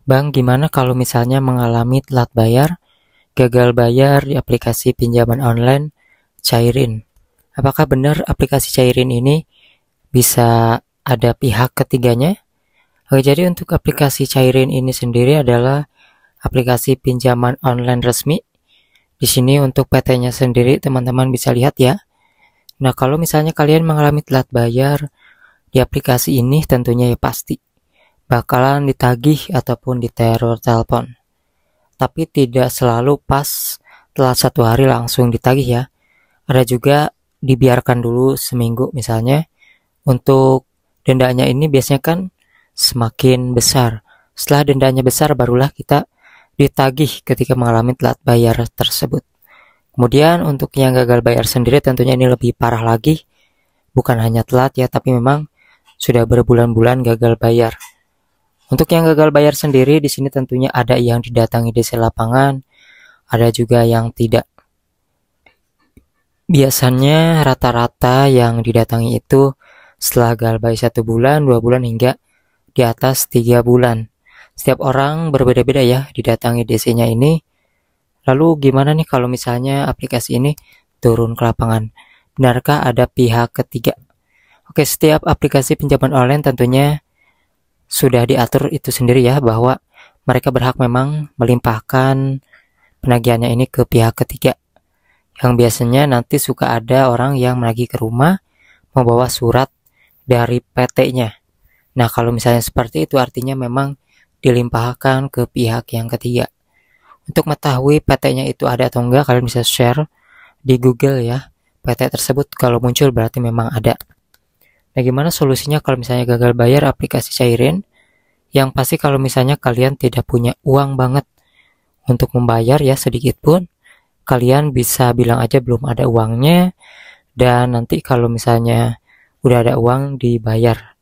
Bang, gimana kalau misalnya mengalami telat bayar, gagal bayar di aplikasi pinjaman online Cairin? Apakah benar aplikasi Cairin ini bisa ada pihak ketiganya? Oke, jadi untuk aplikasi Cairin ini sendiri adalah aplikasi pinjaman online resmi. Di sini untuk PT-nya sendiri teman-teman bisa lihat ya. Nah, kalau misalnya kalian mengalami telat bayar di aplikasi ini tentunya ya pasti bakalan ditagih ataupun diteror telepon. Tapi tidak selalu pas telat 1 hari langsung ditagih ya. Ada juga dibiarkan dulu seminggu misalnya. Untuk dendanya ini biasanya kan semakin besar. Setelah dendanya besar barulah kita ditagih ketika mengalami telat bayar tersebut. Kemudian untuk yang gagal bayar sendiri tentunya ini lebih parah lagi. Bukan hanya telat ya, tapi memang sudah berbulan-bulan gagal bayar. Untuk yang gagal bayar sendiri di sini tentunya ada yang didatangi DC lapangan, ada juga yang tidak. Biasanya rata-rata yang didatangi itu setelah gagal bayar 1 bulan, 2 bulan hingga di atas 3 bulan. Setiap orang berbeda-beda ya didatangi DC-nya ini. Lalu gimana nih kalau misalnya aplikasi ini turun ke lapangan? Benarkah ada pihak ketiga? Oke, setiap aplikasi pinjaman online tentunya sudah diatur itu sendiri ya, bahwa mereka berhak memang melimpahkan penagihannya ini ke pihak ketiga. Yang biasanya nanti suka ada orang yang menagih ke rumah membawa surat dari PT-nya. Nah, kalau misalnya seperti itu artinya memang dilimpahkan ke pihak yang ketiga. Untuk mengetahui PT-nya itu ada atau enggak, kalian bisa share di Google ya. PT tersebut kalau muncul berarti memang ada. Nah, gimana solusinya kalau misalnya gagal bayar aplikasi Cairin? Yang pasti kalau misalnya kalian tidak punya uang banget untuk membayar ya sedikit pun, kalian bisa bilang aja belum ada uangnya, dan nanti kalau misalnya udah ada uang dibayar.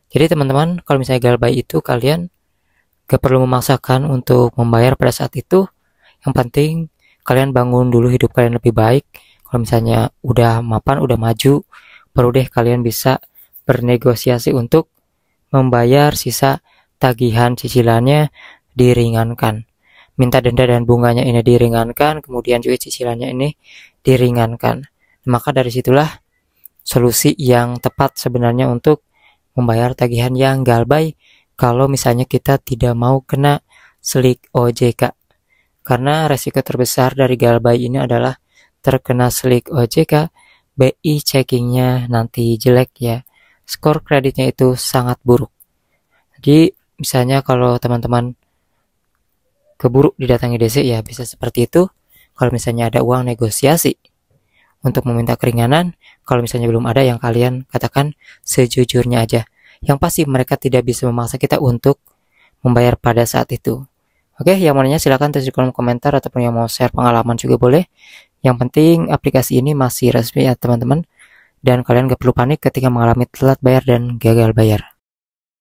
Jadi teman-teman, kalau misalnya gagal bayar itu kalian gak perlu memaksakan untuk membayar pada saat itu. Yang penting kalian bangun dulu hidup kalian lebih baik. Kalau misalnya udah mapan, udah maju, baru deh kalian bisa bernegosiasi untuk membayar sisa tagihan cicilannya diringankan. Minta denda dan bunganya ini diringankan, kemudian juga cicilannya ini diringankan. Maka dari situlah solusi yang tepat sebenarnya untuk membayar tagihan yang galbay kalau misalnya kita tidak mau kena slik OJK. Karena resiko terbesar dari galbay ini adalah terkena slik OJK, BI checkingnya nanti jelek ya. Skor kreditnya itu sangat buruk. Jadi misalnya kalau teman-teman keburu didatangi DC ya bisa seperti itu. Kalau misalnya ada uang negosiasi untuk meminta keringanan, kalau misalnya belum ada yang kalian katakan sejujurnya aja. Yang pasti mereka tidak bisa memaksa kita untuk membayar pada saat itu. Oke, yang mau nanya silakan tulis di kolom komentar ataupun yang mau share pengalaman juga boleh. Yang penting aplikasi ini masih resmi ya teman-teman. Dan kalian gak perlu panik ketika mengalami telat bayar dan gagal bayar.